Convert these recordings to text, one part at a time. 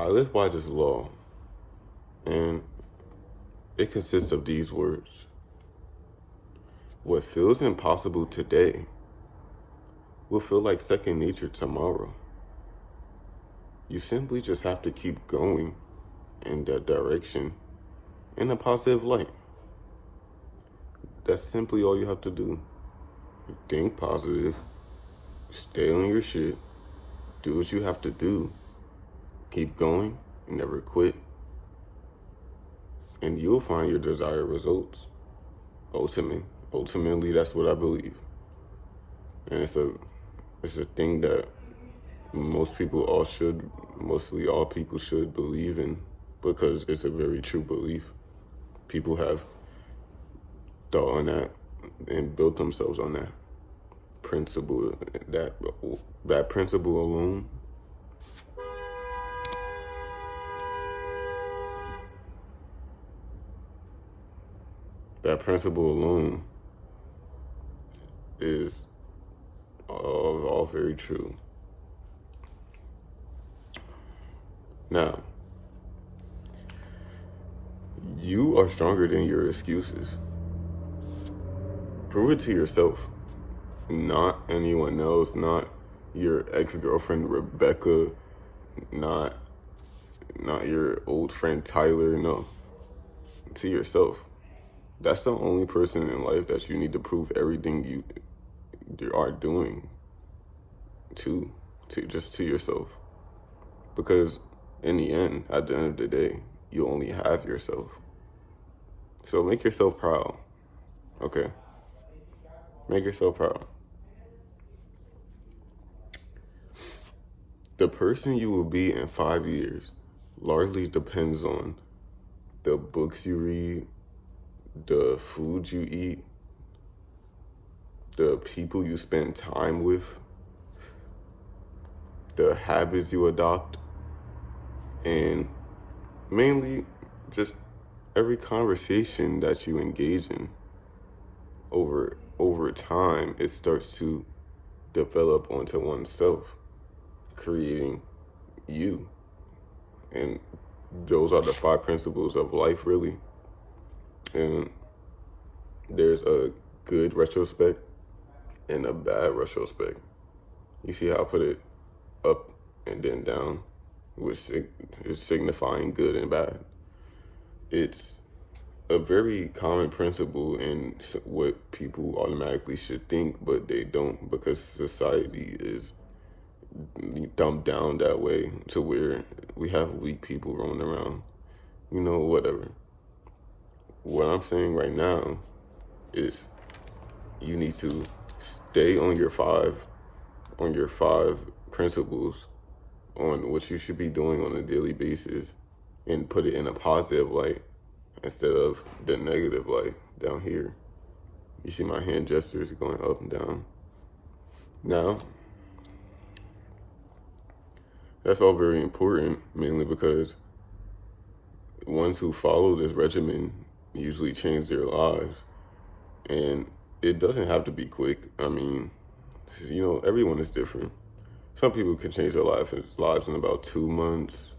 I live by this law, and it consists of these words. What feels impossible today will feel like second nature tomorrow. You simply just have to keep going in that direction in a positive light. That's simply all you have to do. Think positive, stay on your shit, do what you have to do, keep going, and never quit. And you'll find your desired results. Ultimately, that's what I believe. And it's a thing that mostly all people should believe in, because it's a very true belief. People have thought on that and built themselves on that principle. That principle alone, that principle alone is all very true. Now, you are stronger than your excuses. Prove it to yourself, not anyone else, not your ex-girlfriend Rebecca, not your old friend Tyler, no. To yourself. That's the only person in life that you need to prove everything you are doing to just to yourself. Because in the end, at the end of the day, you only have yourself. So make yourself proud, okay? Make yourself proud. The person you will be in 5 years largely depends on the books you read, the food you eat, the people you spend time with, the habits you adopt, and mainly just every conversation that you engage in. Over time, it starts to develop onto oneself, creating you. And those are the 5 principles of life, really. And there's a good retrospect and a bad retrospect. You see how I put it up and then down, which is signifying good and bad. It's a very common principle in what people automatically should think, but they don't, because society is dumbed down that way to where we have weak people roaming around. Whatever. What I'm saying right now is you need to stay on your five principles, on what you should be doing on a daily basis, and put it in a positive light instead of the negative light down here. You see my hand gestures going up and down. Now, that's all very important, mainly because ones who follow this regimen usually change their lives. And it doesn't have to be quick. I mean, everyone is different. Some people can change their lives in about 2 months,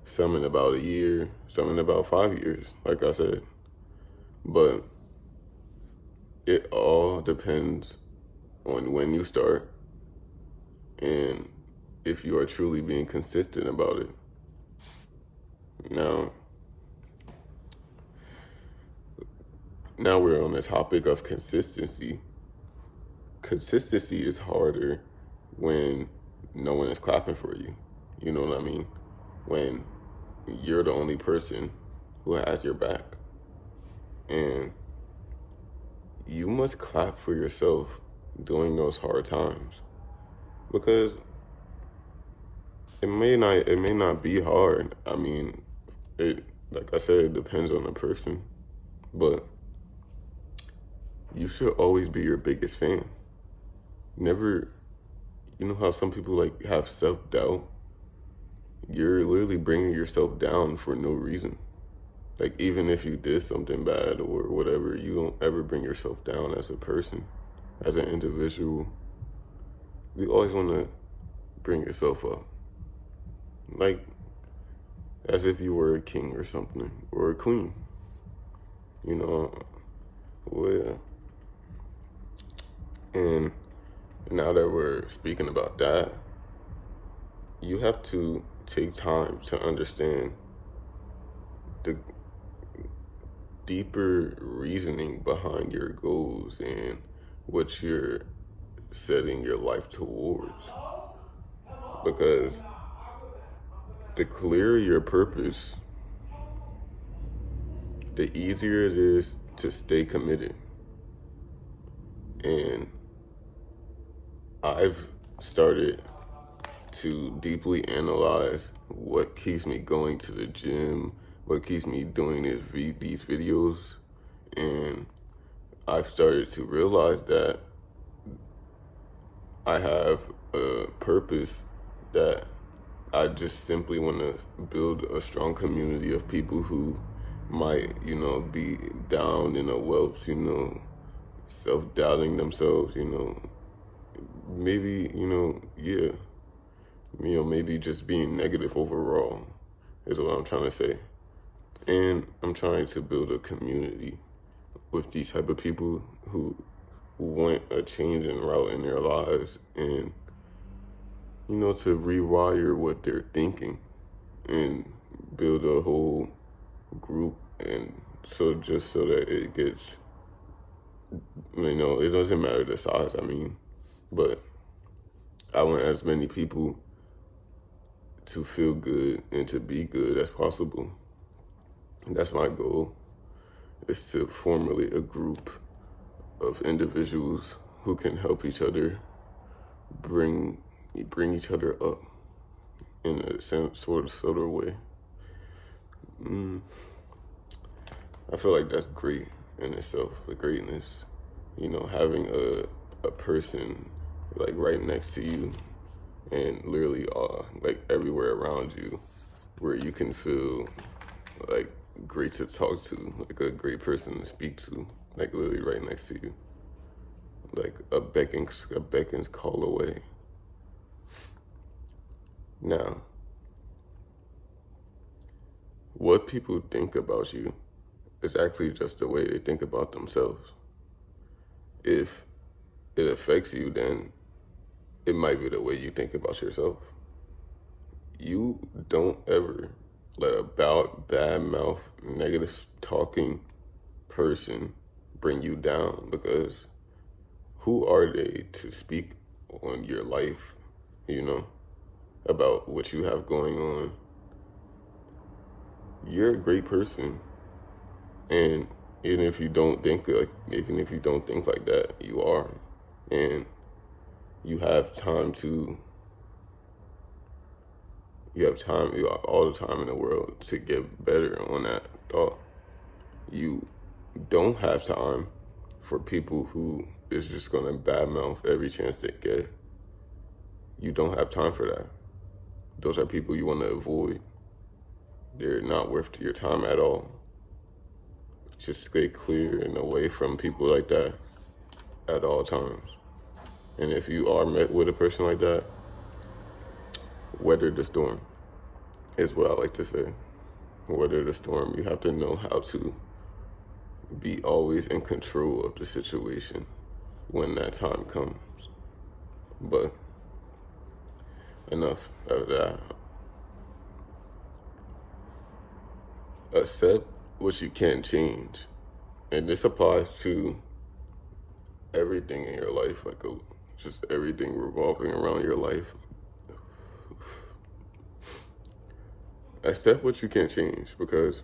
some in about a year, some in about 5 years, like I said. But it all depends on when you start and if you are truly being consistent about it. Now we're on the topic of consistency. Consistency is harder when no one is clapping for you. You know what I mean? When you're the only person who has your back. And you must clap for yourself during those hard times. Because it may not be hard. I mean, like I said, it depends on the person. But you should always be your biggest fan. Never, you know how some people have self-doubt? You're literally bringing yourself down for no reason. Even if you did something bad or whatever, you don't ever bring yourself down as a person, as an individual. You always want to bring yourself up. as if you were a king or something, or a queen. You know, well, and now that we're speaking about that, you have to take time to understand the deeper reasoning behind your goals and what you're setting your life towards. Because the clearer your purpose, the easier it is to stay committed. And I've started to deeply analyze what keeps me going to the gym, what keeps me doing these videos, and I've started to realize that I have a purpose that I just simply want to build a strong community of people who might, be down in the whelps, self-doubting themselves, maybe, yeah, maybe just being negative overall is what I'm trying to say. And I'm trying to build a community with these type of people who want a change in route in their lives and, to rewire what they're thinking and build a whole group. And so just so that it gets, it doesn't matter the size, but I want as many people to feel good and to be good as possible. And that's my goal, is to formulate a group of individuals who can help each other bring each other up in a sort of way. I feel like that's great in itself, the greatness. Having a person like right next to you and literally like everywhere around you where you can feel like great to talk to, like a great person to speak to, like literally right next to you. Like a beckon's call away. Now, what people think about you is actually just the way they think about themselves. If it affects you, then it might be the way you think about yourself. You don't ever let a bad mouth, negative talking person bring you down, because who are they to speak on your life, about what you have going on? You're a great person, and even if you don't think like that, you are, and you have all the time in the world to get better on that thought. You don't have time for people who is just gonna badmouth every chance they get. You don't have time for that. Those are people you want to avoid. They're not worth your time at all. Just stay clear and away from people like that at all times. And if you are met with a person like that, weather the storm is what I like to say. Weather the storm. You have to know how to be always in control of the situation when that time comes. But enough of that. Accept what you can't change. And this applies to everything in your life, just everything revolving around your life. Accept what you can't change, because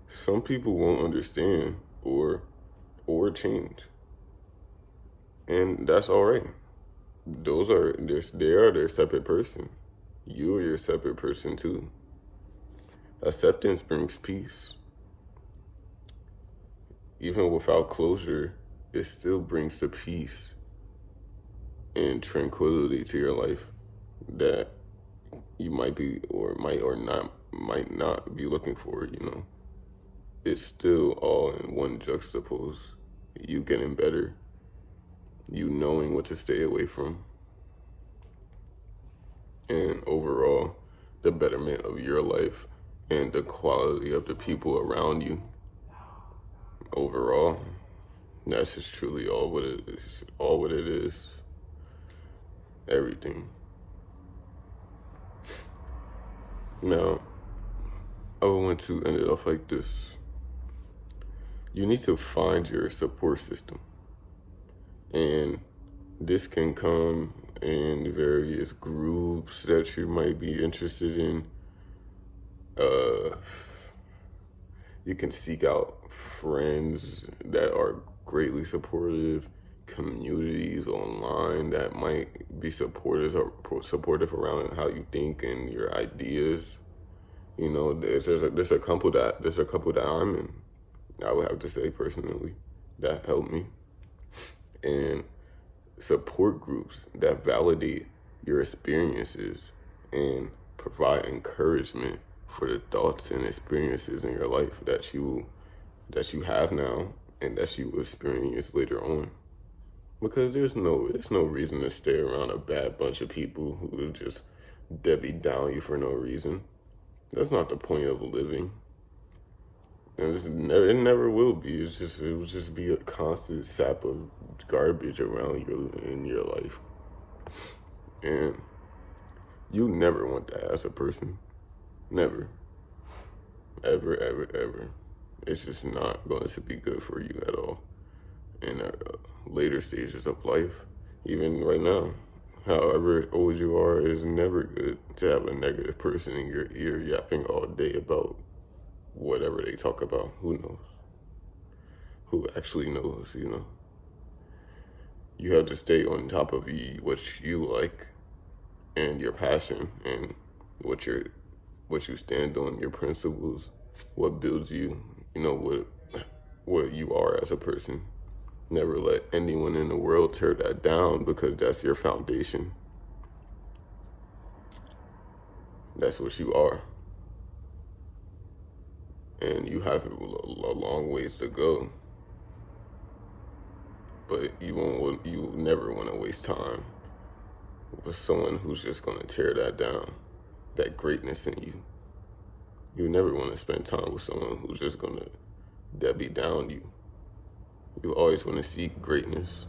some people won't understand or change. And that's all right. They are their separate person. You are your separate person too. Acceptance brings peace. Even without closure, it still brings the peace and tranquility to your life that you might not be looking for, It's still all in one juxtapose. You getting better, you knowing what to stay away from, and overall, the betterment of your life and the quality of the people around you overall. That's just truly all what it is. All what it is. Everything. Now, I want to end it off like this. You need to find your support system. And this can come in various groups that you might be interested in. You can seek out friends that are greatly supportive, communities online that might be supportive around how you think and your ideas. You know, there's a couple that I'm in. I would have to say personally that helped me, and support groups that validate your experiences and provide encouragement for the thoughts and experiences in your life that you have now and that you will experience later on. Because there's no reason to stay around a bad bunch of people who will just Debbie down you for no reason. That's not the point of living. And it never will be. It will just be a constant sap of garbage around you in your life. And you never want that as a person. Never. Ever, ever, ever. It's just not going to be good for you at all in later stages of life. Even right now, however old you are, it's never good to have a negative person in your ear yapping all day about whatever they talk about. Who knows? Who actually knows, you know? You have to stay on top of what you like and your passion and what you stand on, your principles, what builds you, you know, what you are as a person. Never let anyone in the world tear that down, because that's your foundation. That's what you are. And you have a long ways to go. But you never want to waste time with someone who's just going to tear that down, that greatness in you. You never want to spend time with someone who's just going to Debbie down you. You always want to seek greatness.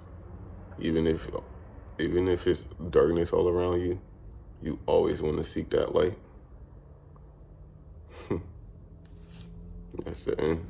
Even if it's darkness all around you, you always want to seek that light. That's the end.